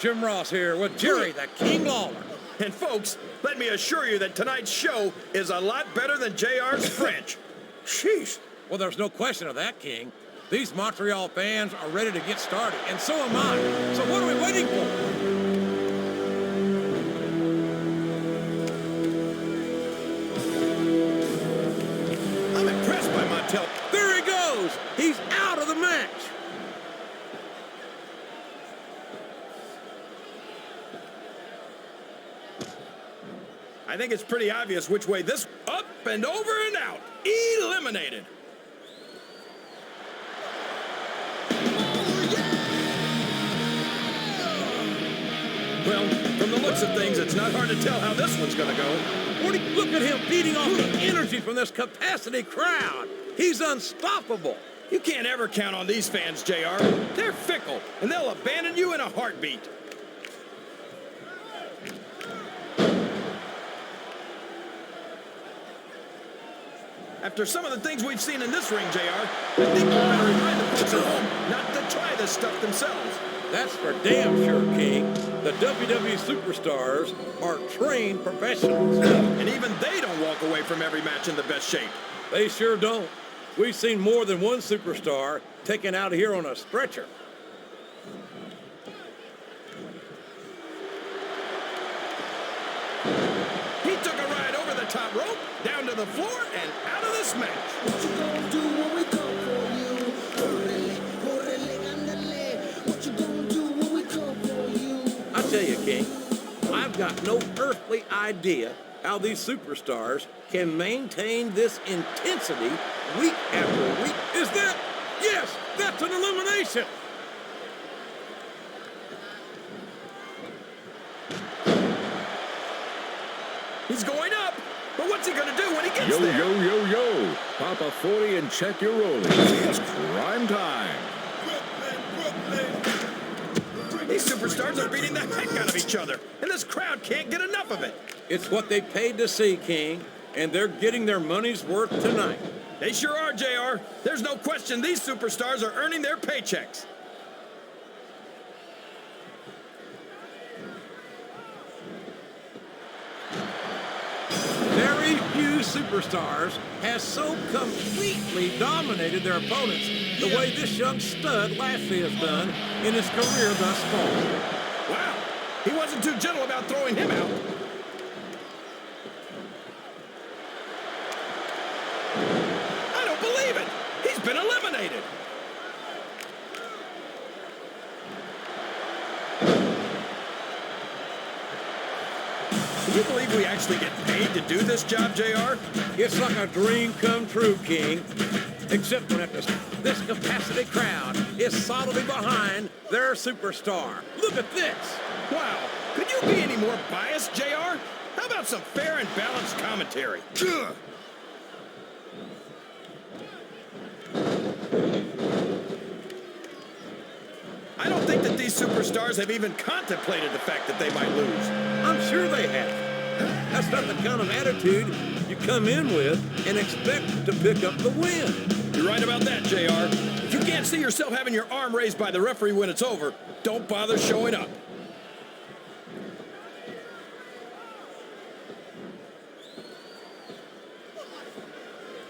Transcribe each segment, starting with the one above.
Jim Ross here with Jerry the King Lawler. And folks, let me assure you that tonight's show is a lot better than JR's French. Sheesh. Well, there's no question of that, King. These Montreal fans are ready to get started, and so am I. So what are we waiting for? I'm impressed by Montel. There he goes. He's out of the match. I think it's pretty obvious which way this... Up and over and out. Eliminated. Well, from the looks of things, it's not hard to tell how this one's going to go. Look at him feeding off the energy from this capacity crowd. He's unstoppable. You can't ever count on these fans, JR. They're fickle, and they'll abandon you in a heartbeat. After some of the things we've seen in this ring, JR, I think we better remind the folks at home not to try this stuff themselves. That's for damn sure, King. The WWE superstars are trained professionals. And even they don't walk away from every match in the best shape. They sure don't. We've seen more than one superstar taken out of here on a stretcher. He took a ride over the top rope, down to the floor, and out of this match. What you gonna do when we come for you? What you gonna do when we come for you? I tell you, King, I've got no earthly idea how these superstars can maintain this intensity week after week. Is that? Yes, that's an elimination. He's going up, but what's he going to do when he gets there? Yo. Pop a 40 and check your rollies. It's crime time. These superstars are beating the heck out of each other, and this crowd can't get enough of it. It's what they paid to see, King, and they're getting their money's worth tonight. They sure are, JR. There's no question these superstars are earning their paychecks. Very few superstars has so completely dominated their opponents the way this young stud Lashley has done in his career thus far. Wow, he wasn't too gentle about throwing him out. I don't believe it. He's been eliminated. Do you believe we actually get paid to do this job, JR? It's like a dream come true, King. Except when this capacity crowd is solidly behind their superstar. Look at this. Wow, could you be any more biased, JR? How about some fair and balanced commentary? Ugh. I don't think that these superstars have even contemplated the fact that they might lose. I'm sure they have. That's not the kind of attitude you come in with and expect to pick up the win. You're right about that, JR. If you can't see yourself having your arm raised by the referee when it's over, don't bother showing up.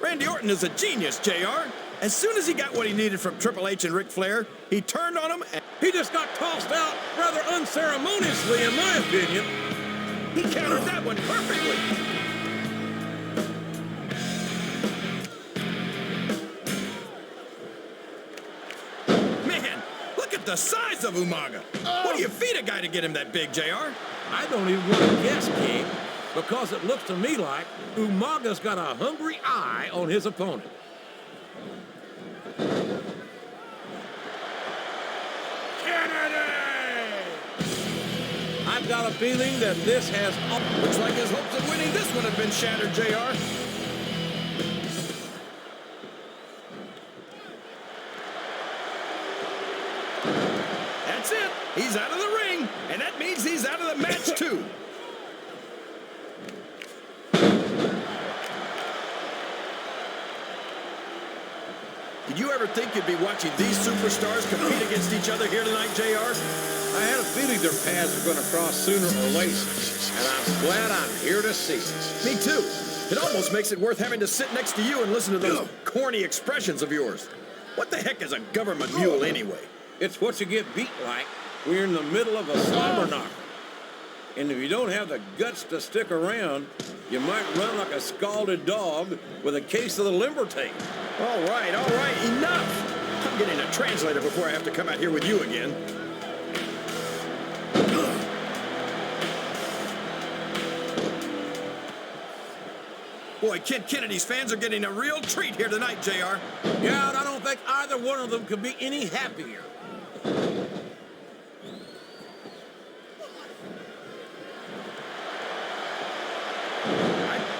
Randy Orton is a genius, JR. As soon as he got what he needed from Triple H and Ric Flair, he turned on him and he just got tossed out rather unceremoniously, in my opinion. he countered that one perfectly. Man, look at the size of Umaga. What do you feed a guy to get him that big, JR? I don't even want to guess, King, because it looks to me like Umaga's got a hungry eye on his opponent. I've got a feeling that this has... Looks like his hopes of winning this one have been shattered, JR. That's it. He's out of the ring, and that means he's out of the match, too. Did you ever think you'd be watching these superstars compete against each other here tonight, JR? I had a feeling their paths were going to cross sooner or later, and I'm glad I'm here to see it. Me too. It almost makes it worth having to sit next to you and listen to those corny expressions of yours. What the heck is a government mule anyway? It's what you get beat like when you're in the middle of a slobber knocker. And if you don't have the guts to stick around, you might run like a scalded dog with a case of the limber tape. All right, enough! I'm getting a translator before I have to come out here with you again. Boy, Kid Kennedy's fans are getting a real treat here tonight, JR. Yeah, and I don't think either one of them could be any happier.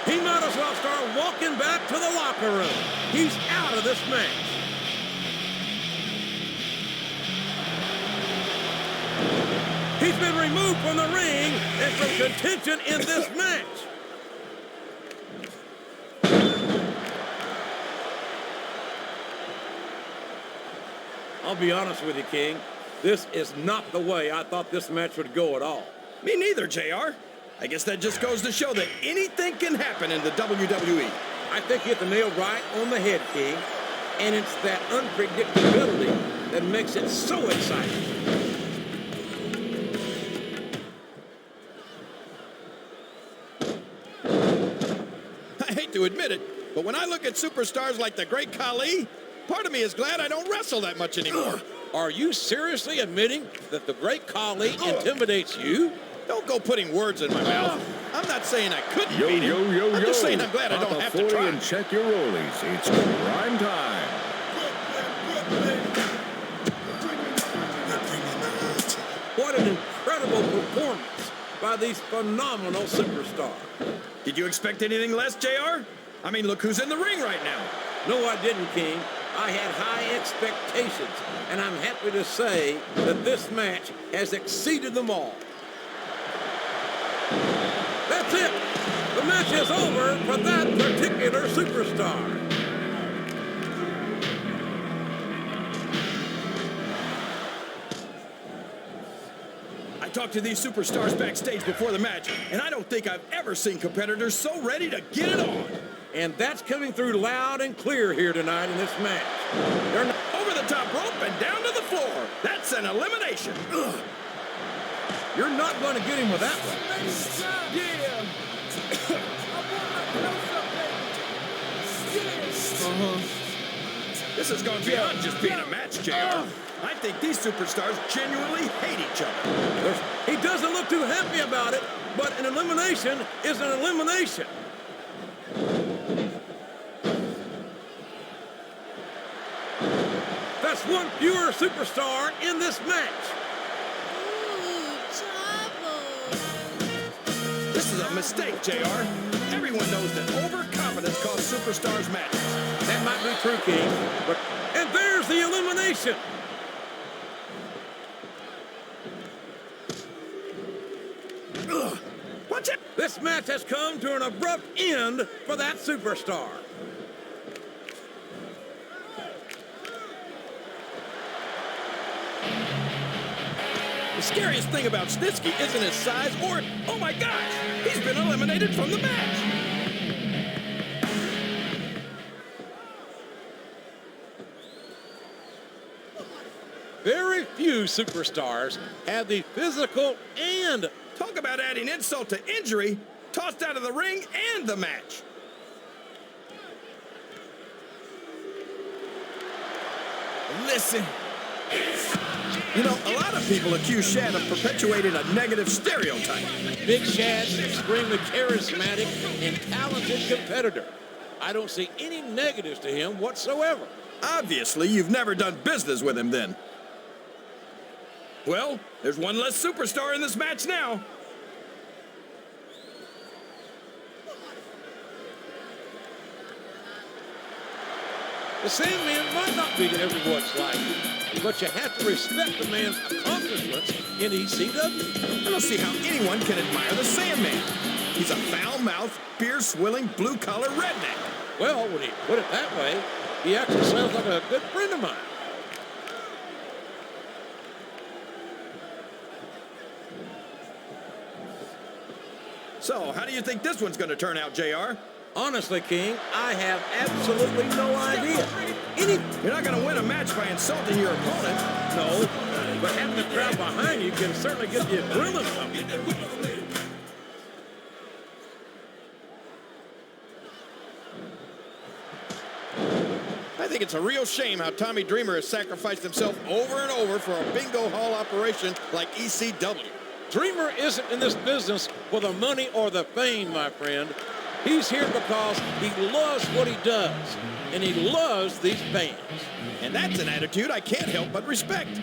He might as well start walking back to the locker room. He's out of this match. He's been removed from the ring and from contention in this match. I'll be honest with you, King. This is not the way I thought this match would go at all. Me neither, JR. I guess that just goes to show that anything can happen in the WWE. I think you hit the nail right on the head, King. And it's that unpredictability that makes it so exciting. I hate to admit it, but when I look at superstars like the Great Khali, part of me is glad I don't wrestle that much anymore. Are you seriously admitting that the Great Khali intimidates you? Don't go putting words in my mouth. I'm not saying I couldn't Yo, beat him. yo, yo, I'm yo. just saying I'm glad I Pop don't a have to 40 try. and check your rollies. It's crime time. What an incredible performance by these phenomenal superstars. Did you expect anything less, JR? I mean, look who's in the ring right now. No, I didn't, King. I had high expectations, and I'm happy to say that this match has exceeded them all. That's it. The match is over for that particular superstar. I talked to these superstars backstage before the match, and I don't think I've ever seen competitors so ready to get it on. And that's coming through loud and clear here tonight in this match. They're not Over the top rope and down to the floor. That's an elimination. You're not going to get him with that one. This has gone beyond just being a match, JR. I think these superstars genuinely hate each other. He doesn't look too happy about it, but an elimination is an elimination. That's one fewer superstar in this match. Ooh, trouble. This is a mistake, JR. Everyone knows that overconfidence costs superstars matches. That might be true, King, but... And there's the elimination. Watch it. This match has come to an abrupt end for that superstar. The scariest thing about Snitsky isn't his size or, oh my gosh, he's been eliminated from the match. Very few superstars have the physical and... Talk about adding insult to injury, tossed out of the ring and the match. Listen. You know, a lot of people accuse Shad of perpetuating a negative stereotype. Big Shad's an extremely charismatic and talented competitor. I don't see any negatives to him whatsoever. Obviously, you've never done business with him then. Well, there's one less superstar in this match now. The Sandman might not be everyone's liking, but you have to respect the man's accomplishments in ECW. I don't see how anyone can admire the Sandman. He's a foul-mouthed, beer-swilling, blue-collar redneck. Well, when you put it that way, He actually sounds like a good friend of mine. So, how do you think this one's going to turn out, JR? Honestly, King, I have absolutely no idea. You're not going to win a match by insulting your opponent. No, but having the crowd behind you can certainly get the adrenaline pumping. I think it's a real shame how Tommy Dreamer has sacrificed himself over and over for a bingo hall operation like ECW. Dreamer isn't in this business for the money or the fame, my friend. He's here because he loves what he does, and he loves these fans. And that's an attitude I can't help but respect.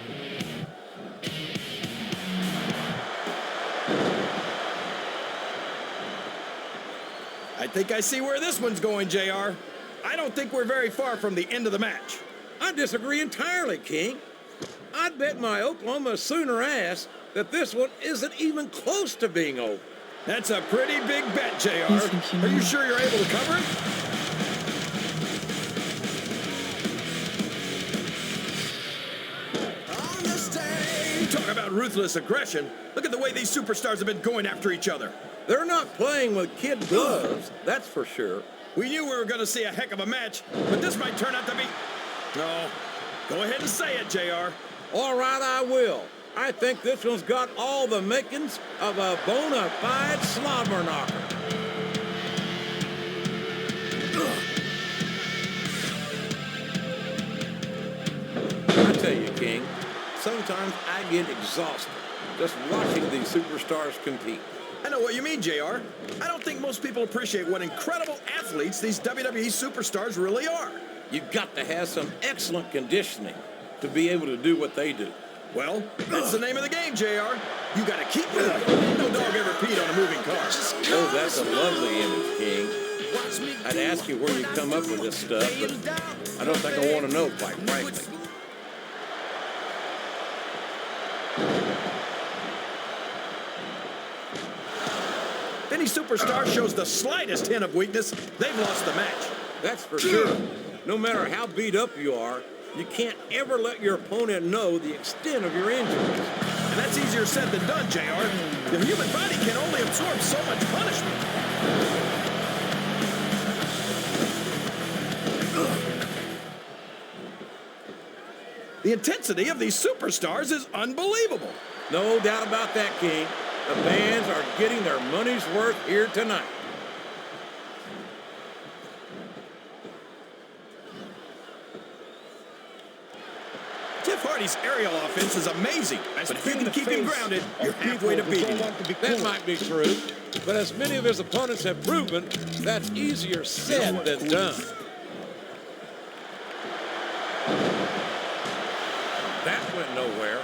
I think I see where this one's going, JR. I don't think we're very far from the end of the match. I disagree entirely, King. I'd bet my Oklahoma Sooner ass that this one isn't even close to being over. That's a pretty big bet, JR. Are you sure you're able to cover it? You talk about ruthless aggression. Look at the way these superstars have been going after each other. They're not playing with kid gloves, that's for sure. We knew we were going to see a heck of a match, but this might turn out to be... No. Go ahead and say it, JR. All right, I will. I think this one's got all the makings of a bona fide slobber knocker. I tell you, King, sometimes I get exhausted just watching these superstars compete. I know what you mean, JR. I don't think most people appreciate what incredible athletes these WWE superstars really are. You've got to have some excellent conditioning to be able to do what they do. Well, that's the name of the game, JR. You got to keep moving. No dog ever peed on a moving car. Oh, that's a lovely image, King. I'd ask you where you come up with this stuff, but I don't think I want to know, quite frankly. If any superstar shows the slightest hint of weakness, they've lost the match. That's for sure. No matter how beat up you are, you can't ever let your opponent know the extent of your injuries. And that's easier said than done, JR. The human body can only absorb so much punishment. The intensity of these superstars is unbelievable. No doubt about that, King. The fans are getting their money's worth here tonight. Jeff Hardy's aerial offense is amazing, but if you can keep him grounded, you're halfway to beating him. That might be true, but as many of his opponents have proven, that's easier said than done. That went nowhere.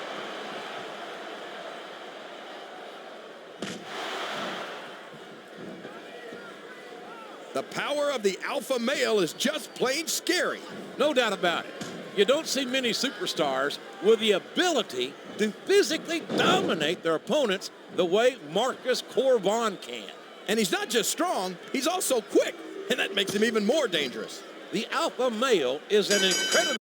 The power of the alpha male is just plain scary. No doubt about it. You don't see many superstars with the ability to physically dominate their opponents the way Marcus Corvon can. And he's not just strong, he's also quick, and that makes him even more dangerous. The alpha male is an incredibly